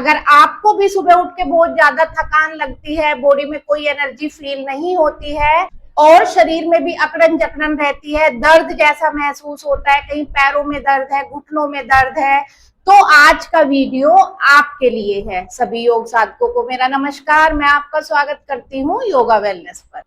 अगर आपको भी सुबह उठ के बहुत ज्यादा थकान लगती है, बॉडी में कोई एनर्जी फील नहीं होती है और शरीर में भी अकड़न जकड़न रहती है, दर्द जैसा महसूस होता है, कहीं पैरों में दर्द है, घुटनों में दर्द है, तो आज का वीडियो आपके लिए है। सभी योग साधकों को मेरा नमस्कार, मैं आपका स्वागत करती हूँ योगा वेलनेस पर।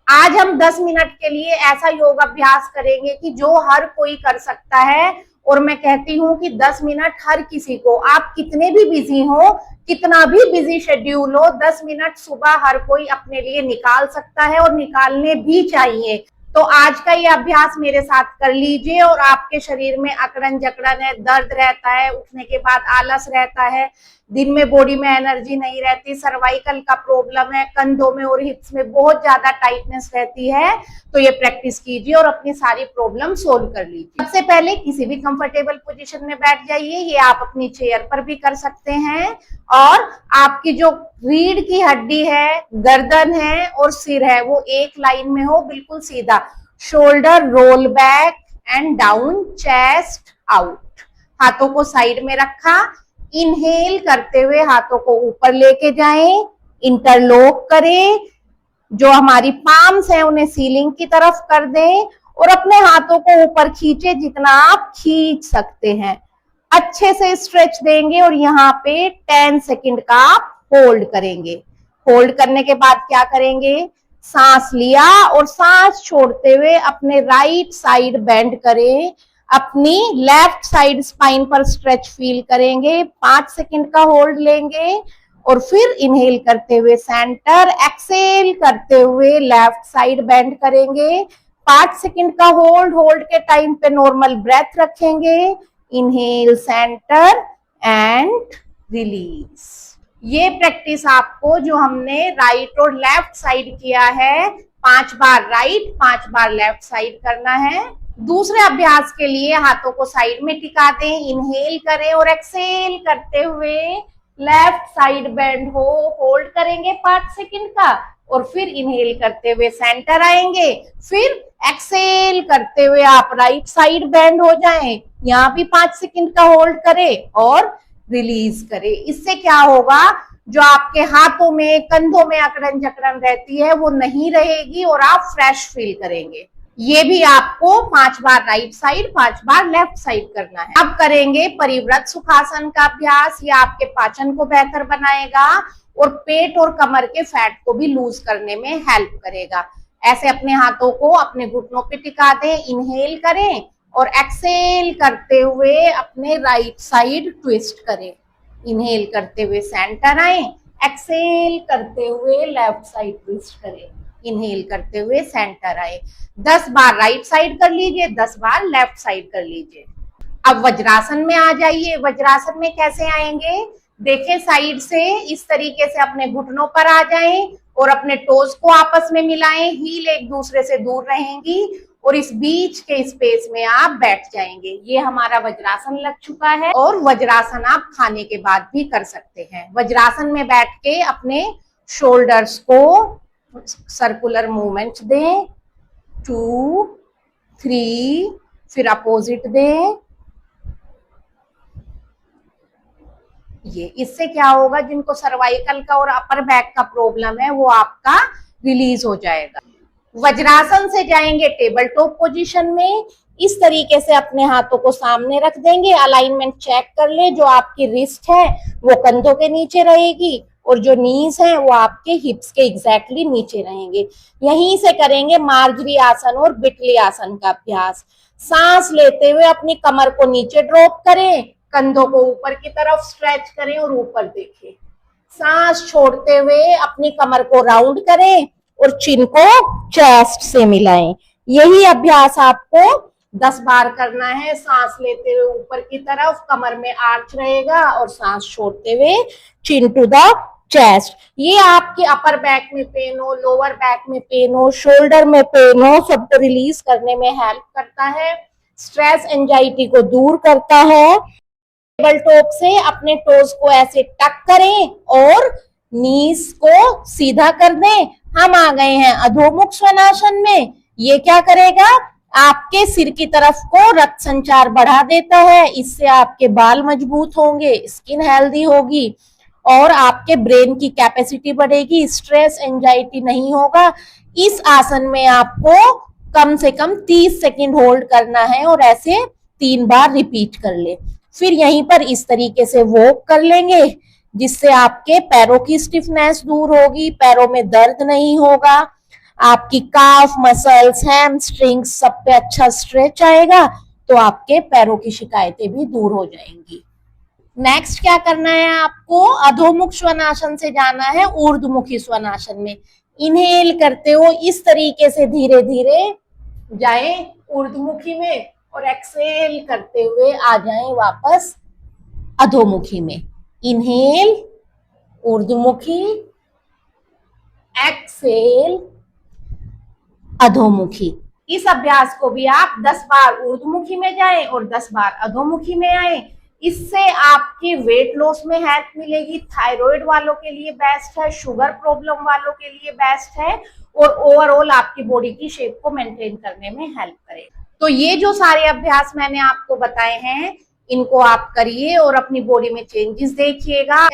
आज हम 10 मिनट के लिए ऐसा योग अभ्यास करेंगे कि जो हर कोई कर सकता है। और मैं कहती हूँ कि 10 मिनट हर किसी को, आप कितने भी बिजी हो, कितना भी बिजी शेड्यूल हो, 10 मिनट सुबह हर कोई अपने लिए निकाल सकता है और निकालने भी चाहिए। तो आज का ये अभ्यास मेरे साथ कर लीजिए और आपके शरीर में अकड़न जकड़न है, दर्द रहता है, उठने के बाद आलस रहता है, दिन में बॉडी में एनर्जी नहीं रहती, सर्वाइकल का प्रॉब्लम है, कंधों में और हिप्स में बहुत ज्यादा टाइटनेस रहती है, तो ये प्रैक्टिस कीजिए और अपनी सारी प्रॉब्लम सोल्व कर लीजिए। सबसे पहले किसी भी कंफर्टेबल पोजीशन में बैठ जाइए। ये आप अपनी चेयर पर भी कर सकते हैं और आपकी जो रीढ़ की हड्डी है, गर्दन है और सिर है, वो एक लाइन में हो, बिल्कुल सीधा। Shoulder roll back and down, chest out. हाथों को साइड में रखा, इनहेल करते हुए हाथों को ऊपर लेके जाएं, इंटरलॉक करें, जो हमारी पाम्स हैं उन्हें सीलिंग की तरफ कर दें और अपने हाथों को ऊपर खींचे जितना आप खींच सकते हैं। अच्छे से स्ट्रेच देंगे और यहाँ पे 10 सेकंड का आप होल्ड करेंगे। होल्ड करने के बाद क्या करेंगे, सांस लिया और सांस छोड़ते हुए अपने राइट साइड बेंड करें, अपनी लेफ्ट साइड स्पाइन पर स्ट्रेच फील करेंगे, 5 सेकंड का होल्ड लेंगे और फिर इनहेल करते हुए सेंटर, एक्सेल करते हुए लेफ्ट साइड बेंड करेंगे, 5 सेकंड का होल्ड। होल्ड के टाइम पे नॉर्मल ब्रेथ रखेंगे, इनहेल सेंटर एंड रिलीज। ये प्रैक्टिस आपको जो हमने राइट और लेफ्ट साइड किया है, 5 बार राइट 5 बार लेफ्ट साइड करना है। दूसरे अभ्यास के लिए हाथों को साइड में टिका दें, इनहेल करें और एक्सेल करते हुए लेफ्ट साइड बेंड हो, होल्ड करेंगे 5 सेकंड का और फिर इनहेल करते हुए सेंटर आएंगे, फिर एक्सेल करते हुए आप राइट साइड बेंड हो जाएं, यहाँ भी 5 सेकंड का होल्ड करें और रिलीज करें। इससे क्या होगा, जो आपके हाथों में कंधों में अकड़न जकड़न रहती है वो नहीं रहेगी और आप फ्रेश फील करेंगे। ये भी आपको 5 बार राइट साइड 5 बार लेफ्ट साइड करना है। अब करेंगे परिव्रत सुखासन का अभ्यास। ये आपके पाचन को बेहतर बनाएगा और पेट और कमर के फैट को भी लूज करने में हेल्प करेगा। ऐसे अपने हाथों को अपने घुटनों पे टिका दें, इनहेल करें और एक्सेल करते हुए अपने राइट साइड ट्विस्ट करें। इनहेल करते हुए सेंटर आए, एक्सेल करते हुए लेफ्ट साइड ट्विस्ट करें, इनहेल करते हुए सेंटर आए। 10 बार राइट साइड कर लीजिए, 10 बार लेफ्ट साइड कर लीजिए। अब वज्रासन में आ जाइए। वज्रासन में कैसे आएंगे, देखें साइड से इस तरीके से अपने घुटनों पर आ जाएं और अपने टोज को आपस में मिलाएं, हील एक दूसरे से दूर रहेंगी और इस बीच के स्पेस में आप बैठ जाएंगे। ये हमारा वज्रासन लग चुका है और वज्रासन आप खाने के बाद भी कर सकते हैं। वज्रासन में बैठ के अपने शोल्डर्स को सर्कुलर मूवमेंट दें, 2 3, फिर अपोजिट दें। ये इससे क्या होगा, जिनको सर्वाइकल का और अपर बैक का प्रॉब्लम है वो आपका रिलीज हो जाएगा। वज्रासन से जाएंगे टेबल टॉप पोजीशन में। इस तरीके से अपने हाथों को सामने रख देंगे, अलाइनमेंट चेक कर ले, जो आपकी रिस्ट है वो कंधों के नीचे रहेगी और जो नीज है वो आपके हिप्स के एग्जैक्टली नीचे रहेंगे। यहीं से करेंगे मार्जरी आसन और बिटली आसन का अभ्यास। सांस लेते हुए अपनी कमर को नीचे ड्रॉप करें, कंधों को ऊपर की तरफ स्ट्रेच करें और ऊपर देखें। सांस छोड़ते हुए अपनी कमर को राउंड करें और चिन को चेस्ट से मिलाएं। यही अभ्यास आपको 10 बार करना है। सांस लेते हुए ऊपर की तरफ, कमर में आर्च रहेगा और सांस छोड़ते हुए चिन टू द चेस्ट। ये आपके अपर बैक में पेन हो, लोअर बैक में पेन हो, शोल्डर में पेन हो, सबको रिलीज करने में हेल्प करता है, स्ट्रेस एंजाइटी को दूर करता है। टेबल टॉप से अपने टोज को ऐसे टक करें और नीज को सीधा कर दें। हम आ गए हैं अधोमुख स्वनासन में। ये क्या करेगा, आपके सिर की तरफ को रक्त संचार बढ़ा देता है, इससे आपके बाल मजबूत होंगे, स्किन हेल्दी होगी। और आपके ब्रेन की कैपेसिटी बढ़ेगी, स्ट्रेस एंजाइटी नहीं होगा। इस आसन में आपको कम से कम 30 सेकंड होल्ड करना है और ऐसे 3 बार रिपीट कर ले। फिर यहीं पर इस तरीके से वॉक कर लेंगे, जिससे आपके पैरों की स्टिफनेस दूर होगी, पैरों में दर्द नहीं होगा, आपकी काफ मसल्स, हैमस्ट्रिंग्स सब पे अच्छा स्ट्रेच आएगा, तो आपके पैरों की शिकायतें भी दूर हो जाएंगी। नेक्स्ट क्या करना है आपको, अधोमुख श्वानासन से जाना है ऊर्ध्वमुखी श्वानासन में। इनहेल करते हो इस तरीके से धीरे धीरे जाए ऊर्ध्वमुखी में और एक्सेल करते हुए आ जाएं वापस अधोमुखी में। इनहेल ऊर्ध्वमुखी, एक्सेल अधोमुखी। इस अभ्यास को भी आप 10 बार ऊर्ध्वमुखी में जाएं और 10 बार अधोमुखी में आए। इससे आपकी वेट लॉस में हेल्प मिलेगी, थायराइड वालों के लिए बेस्ट है, शुगर प्रॉब्लम वालों के लिए बेस्ट है और ओवरऑल आपकी बॉडी की शेप को मेंटेन करने में हेल्प करेगा। तो ये जो सारे अभ्यास मैंने आपको बताए हैं, इनको आप करिए और अपनी बॉडी में चेंजेस देखिएगा।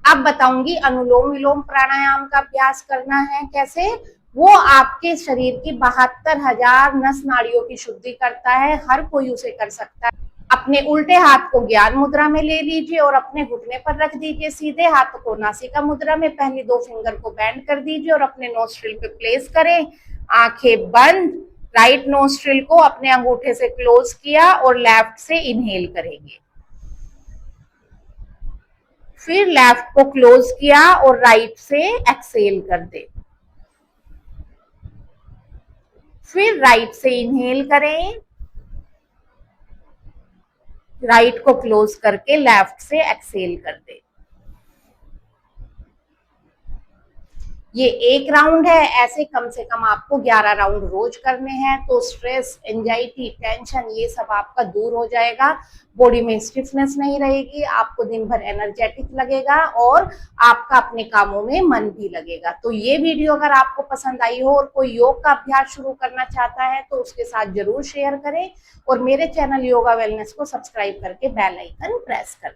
अब बताऊंगी अनुलोम विलोम प्राणायाम का अभ्यास करना है कैसे। वो आपके शरीर की 72,000 नस नाड़ियों की शुद्धि करता है, हर कोई उसे कर सकता है। अपने उल्टे हाथ को ज्ञान मुद्रा में ले लीजिए और अपने घुटने पर रख दीजिए, सीधे हाथ को नासिका मुद्रा में पहली 2 फिंगर को बेंड कर दीजिए और अपने नोस्ट्रिल पे प्लेस करें। आंखें बंद, राइट नोस्ट्रिल को अपने अंगूठे से क्लोज किया और लेफ्ट से इनहेल करेंगे। फिर लेफ्ट को क्लोज किया और राइट से एक्सेल कर दे। फिर राइट से इनहेल करें, राइट को क्लोज करके लेफ्ट से एक्सेल कर दे। ये एक राउंड है, ऐसे कम से कम आपको 11 राउंड रोज करने हैं। तो स्ट्रेस, एंजाइटी, टेंशन ये सब आपका दूर हो जाएगा, बॉडी में स्टिफनेस नहीं रहेगी, आपको दिन भर एनर्जेटिक लगेगा और आपका अपने कामों में मन भी लगेगा। तो ये वीडियो अगर आपको पसंद आई हो और कोई योग का अभ्यास शुरू करना चाहता है तो उसके साथ जरूर शेयर करें और मेरे चैनल योगा वेलनेस को सब्सक्राइब करके बेल आइकन प्रेस करें।